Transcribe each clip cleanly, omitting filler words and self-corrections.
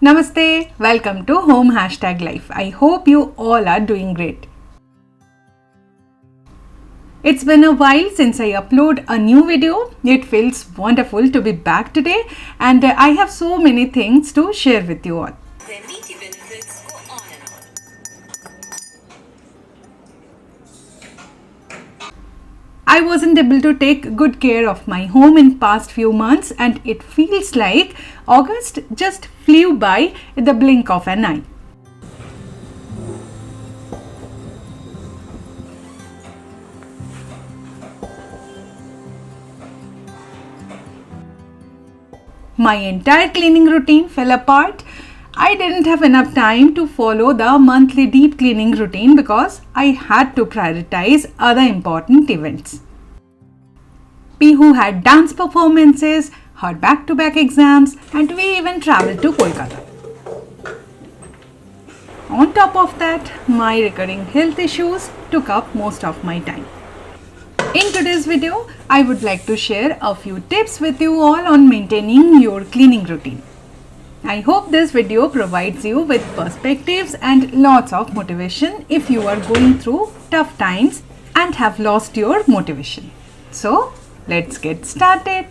Namaste, welcome to Home #Life. I hope you all are doing great. It's been a while since I upload a new video. It feels wonderful to be back today and I have so many things to share with you all. Their meaty benefits go on and on. I wasn't able to take good care of my home in past few months and it feels like August just flew by in the blink of an eye. My entire cleaning routine fell apart. I didn't have enough time to follow the monthly deep cleaning routine because I had to prioritize other important events. Pihu had dance performances, her back-to-back exams, and we even traveled to Kolkata. On top of that, my recurring health issues took up most of my time. In today's video, I would like to share a few tips with you all on maintaining your cleaning routine. I hope this video provides you with perspectives and lots of motivation if you are going through tough times and have lost your motivation. So, let's get started.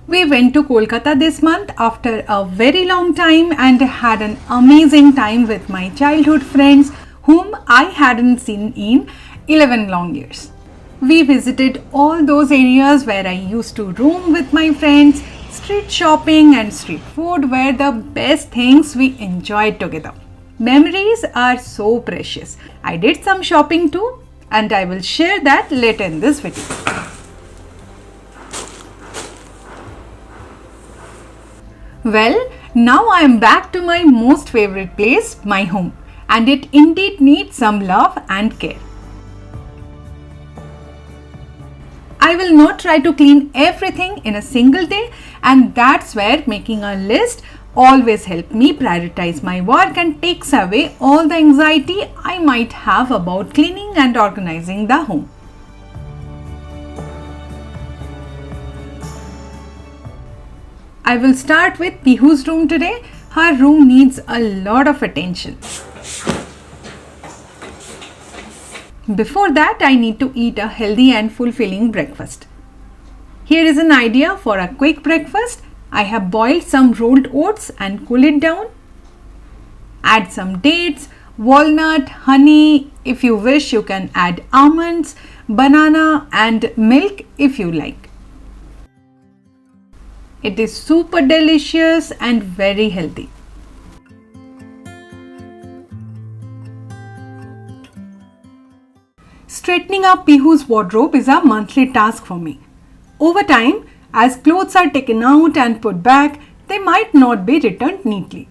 We went to Kolkata this month after a very long time and had an amazing time with my childhood friends whom I hadn't seen in 11 long years. We visited all those areas where I used to roam with my friends. Street shopping and street food were the best things we enjoyed together. Memories are so precious. I did some shopping too and I will share that later in this video. Well, now I am back to my most favorite place, my home, and it indeed needs some love and care. I will not try to clean everything in a single day, and that's where making a list always helps me prioritize my work and takes away all the anxiety I might have about cleaning and organizing the home. I will start with Pihu's room today. Her room needs a lot of attention. Before that, I need to eat a healthy and fulfilling breakfast. Here is an idea for a quick breakfast. I have boiled some rolled oats and cool it down. Add some dates, walnut, honey. If you wish, you can add almonds, banana and milk if you like. It is super delicious and very healthy. Straightening up Pihu's wardrobe is a monthly task for me. Over time, as clothes are taken out and put back, they might not be returned neatly.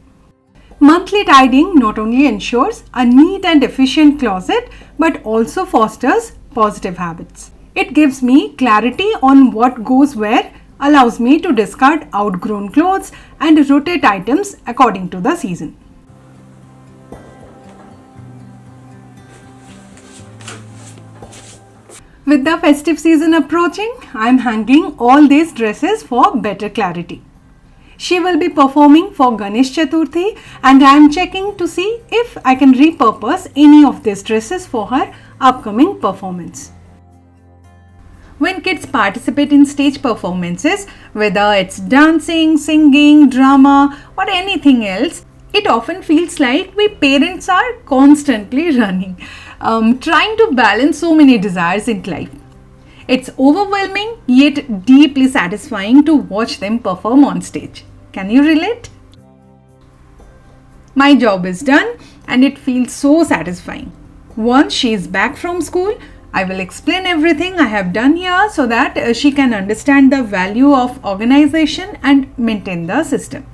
Monthly tidying not only ensures a neat and efficient closet but also fosters positive habits. It gives me clarity on what goes where, allows me to discard outgrown clothes and rotate items according to the season. With the festive season approaching, I am hanging all these dresses for better clarity. She will be performing for Ganesh Chaturthi and I am checking to see if I can repurpose any of these dresses for her upcoming performance. When kids participate in stage performances, whether it's dancing, singing, drama or anything else, it often feels like we parents are constantly running. trying to balance so many desires in life. It's overwhelming yet deeply satisfying to watch them perform on stage. Can you relate? My job is done and it feels so satisfying. Once she is back from school, I will explain everything I have done here so that she can understand the value of organization and maintain the system.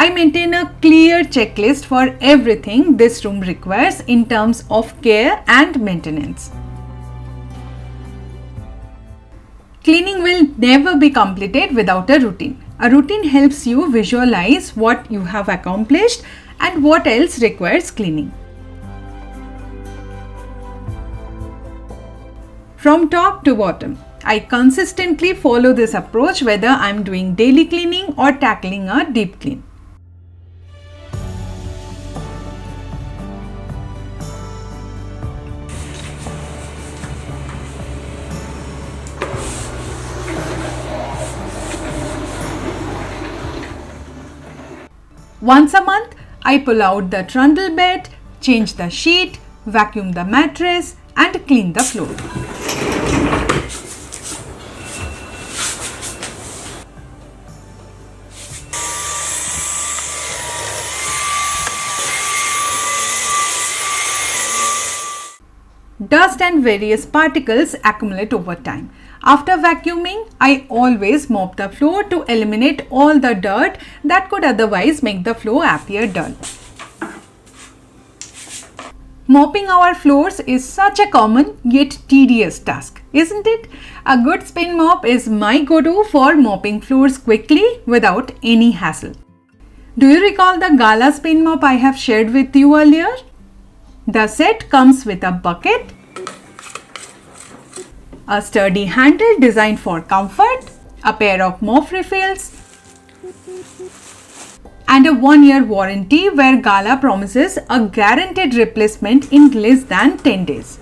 I maintain a clear checklist for everything this room requires in terms of care and maintenance. Cleaning will never be completed without a routine. A routine helps you visualize what you have accomplished and what else requires cleaning. From top to bottom, I consistently follow this approach whether I am doing daily cleaning or tackling a deep clean. Once a month, I pull out the trundle bed, change the sheet, vacuum the mattress and clean the floor. Dust and various particles accumulate over time. After vacuuming, I always mop the floor to eliminate all the dirt that could otherwise make the floor appear dull. Mopping our floors is such a common yet tedious task, isn't it? A good spin mop is my go-to for mopping floors quickly without any hassle. Do you recall the Gala spin mop I have shared with you earlier? The set comes with a bucket, a sturdy handle designed for comfort, a pair of mop refills, and a 1-year warranty where Gala promises a guaranteed replacement in less than 10 days.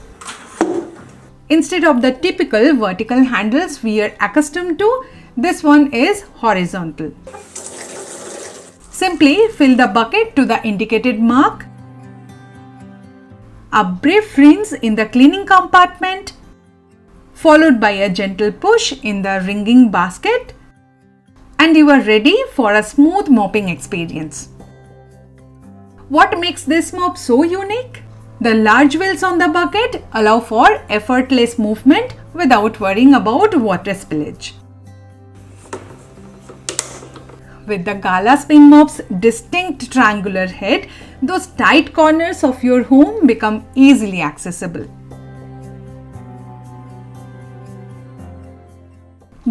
Instead of the typical vertical handles we are accustomed to, this one is horizontal. Simply fill the bucket to the indicated mark, a brief rinse in the cleaning compartment, followed by a gentle push in the wringing basket, and you are ready for a smooth mopping experience. What makes this mop so unique? The large wheels on the bucket allow for effortless movement without worrying about water spillage. With the Gala spin mop's distinct triangular head, those tight corners of your home become easily accessible.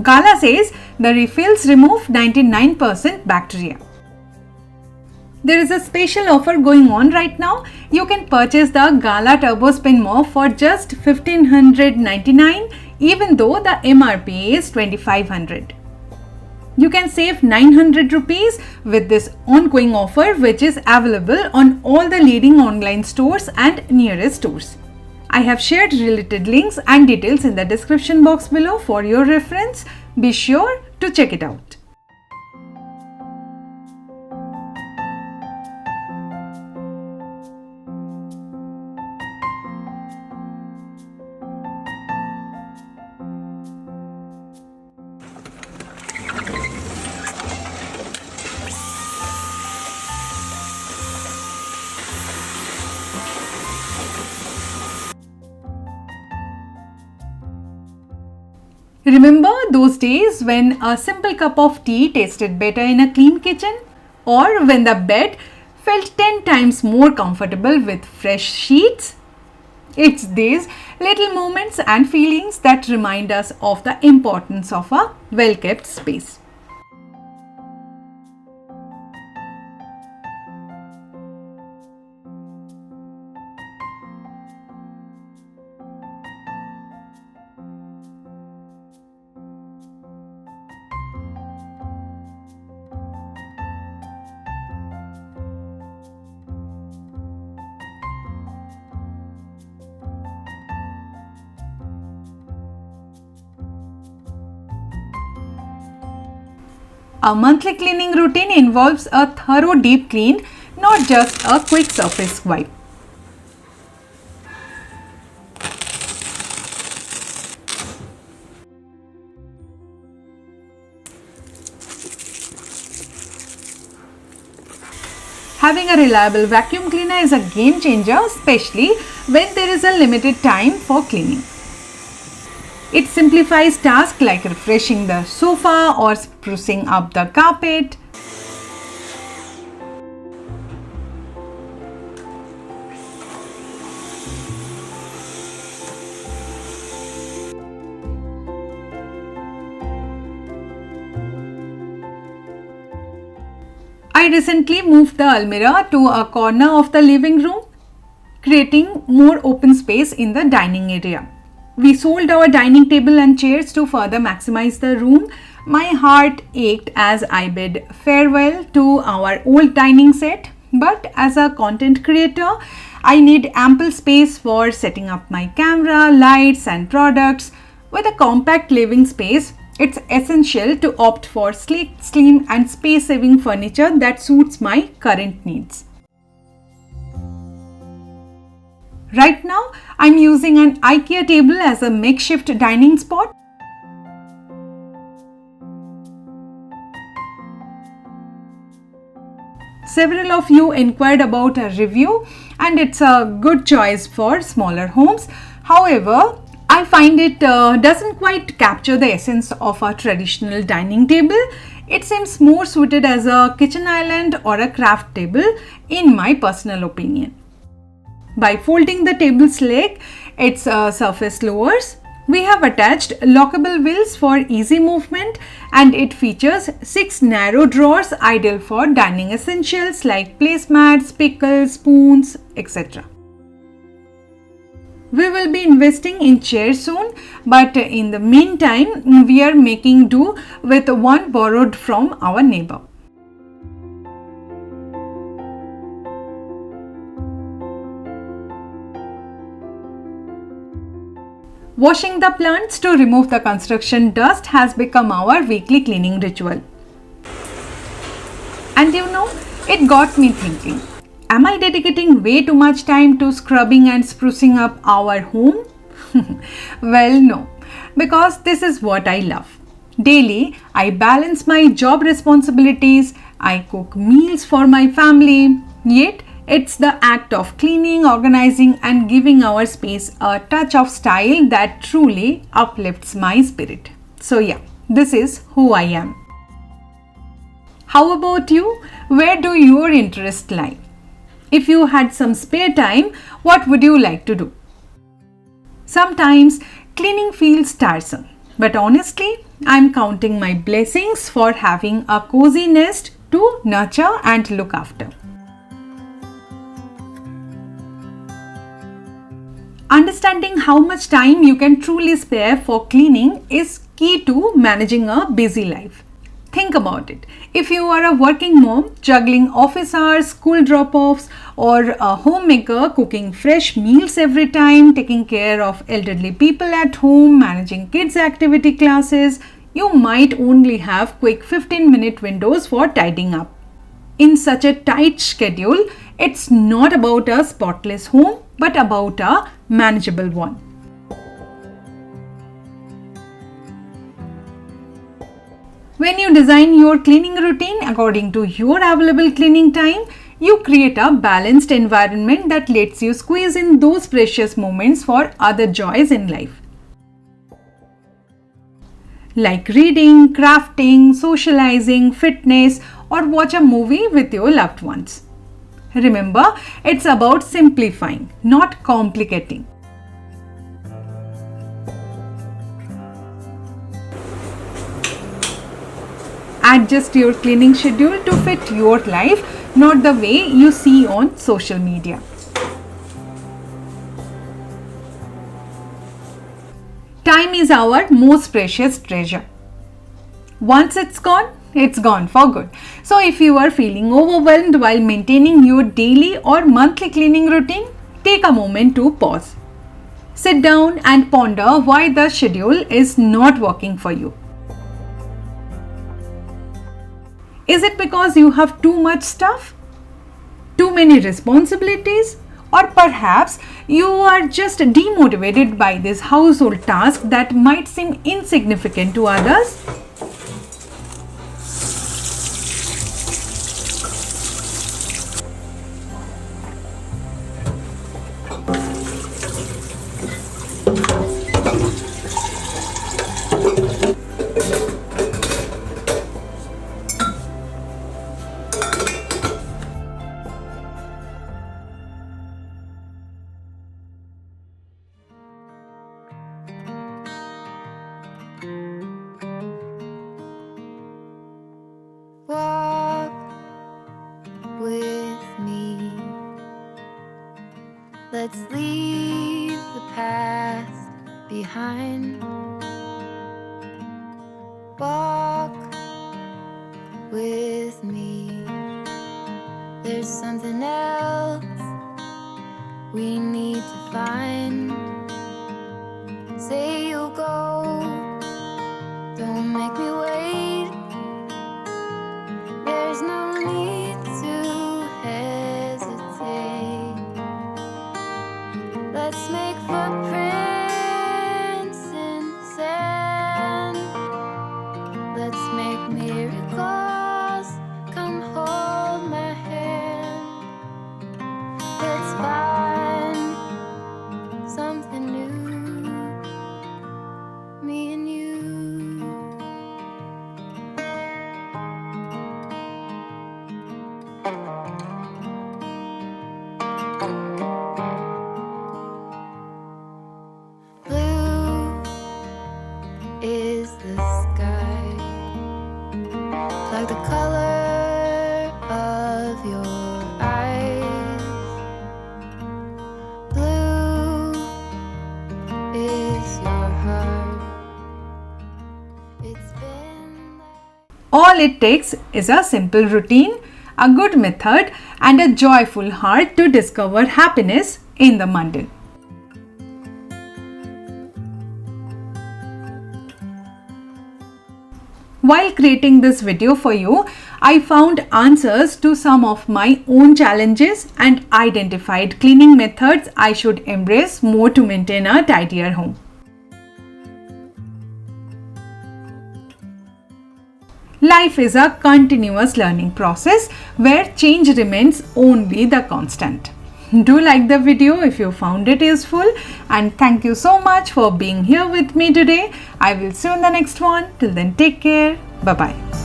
Gala says the refills remove 99% bacteria. There is a special offer going on right now. You can purchase the Gala Turbo Spin Mop for just $1,599 even though the MRP is $2,500. You can save 900 rupees with this ongoing offer which is available on all the leading online stores and nearest stores. I have shared related links and details in the description box below for your reference. Be sure to check it out. Remember those days when a simple cup of tea tasted better in a clean kitchen? Or when the bed felt 10 times more comfortable with fresh sheets? It's these little moments and feelings that remind us of the importance of a well-kept space. A monthly cleaning routine involves a thorough deep clean, not just a quick surface wipe. Having a reliable vacuum cleaner is a game changer, especially when there is a limited time for cleaning. It simplifies tasks like refreshing the sofa or sprucing up the carpet. I recently moved the almirah to a corner of the living room, creating more open space in the dining area. We sold our dining table and chairs to further maximize the room. My heart ached as I bid farewell to our old dining set, but as a content creator, I need ample space for setting up my camera, lights, and products. With a compact living space, it's essential to opt for sleek, slim, and space-saving furniture that suits my current needs. Right now, I'm using an IKEA table as a makeshift dining spot. Several of you inquired about a review, and it's a good choice for smaller homes. However, I find it doesn't quite capture the essence of a traditional dining table. It seems more suited as a kitchen island or a craft table, in my personal opinion. By folding the table's leg, its surface lowers. We have attached lockable wheels for easy movement, and it features 6 narrow drawers ideal for dining essentials like placemats, pickles, spoons, etc. We will be investing in chairs soon, but in the meantime, we are making do with one borrowed from our neighbor. Washing the plants to remove the construction dust has become our weekly cleaning ritual. And you know, it got me thinking, am I dedicating way too much time to scrubbing and sprucing up our home? Well, no, because this is what I love. Daily, I balance my job responsibilities, I cook meals for my family, yet it's the act of cleaning, organizing, and giving our space a touch of style that truly uplifts my spirit. So, yeah, this is who I am. How about you? Where do your interests lie? If you had some spare time, what would you like to do? Sometimes cleaning feels tiresome, but honestly, I'm counting my blessings for having a cozy nest to nurture and look after. Understanding how much time you can truly spare for cleaning is key to managing a busy life. Think about it. If you are a working mom juggling office hours, school drop-offs, or a homemaker cooking fresh meals every time, taking care of elderly people at home, managing kids' activity classes, you might only have quick 15-minute windows for tidying up. In such a tight schedule, it's not about a spotless home, but about a manageable one. When you design your cleaning routine according to your available cleaning time, you create a balanced environment that lets you squeeze in those precious moments for other joys in life. Like reading, crafting, socializing, fitness, or watch a movie with your loved ones. Remember, it's about simplifying, not complicating. Adjust your cleaning schedule to fit your life, not the way you see on social media. Time is our most precious treasure. Once it's gone for good. So if you are feeling overwhelmed while maintaining your daily or monthly cleaning routine, take a moment to pause. Sit down and ponder why the schedule is not working for you. Is it because you have too much stuff? Too many responsibilities? Or perhaps you are just demotivated by this household task that might seem insignificant to others? Walk with me. Let's leave the past behind. Walk with me. There's something else we need to find. Say you'll go, don't make me wait. There's no need to hesitate. Let's make footprints in sand. Let's make miracles. Come hold my hand. Let's find something new, me and you. Blue is the sky, like the color of your eyes. Blue is your heart. It's been All it takes is a simple routine, a good method, and a joyful heart to discover happiness in the mundane. While creating this video for you, I found answers to some of my own challenges and identified cleaning methods I should embrace more to maintain a tidier home. Life is a continuous learning process where change remains only the constant. Do like the video if you found it useful, and thank you so much for being here with me today. I will see you in the next one. Till then, take care. Bye bye.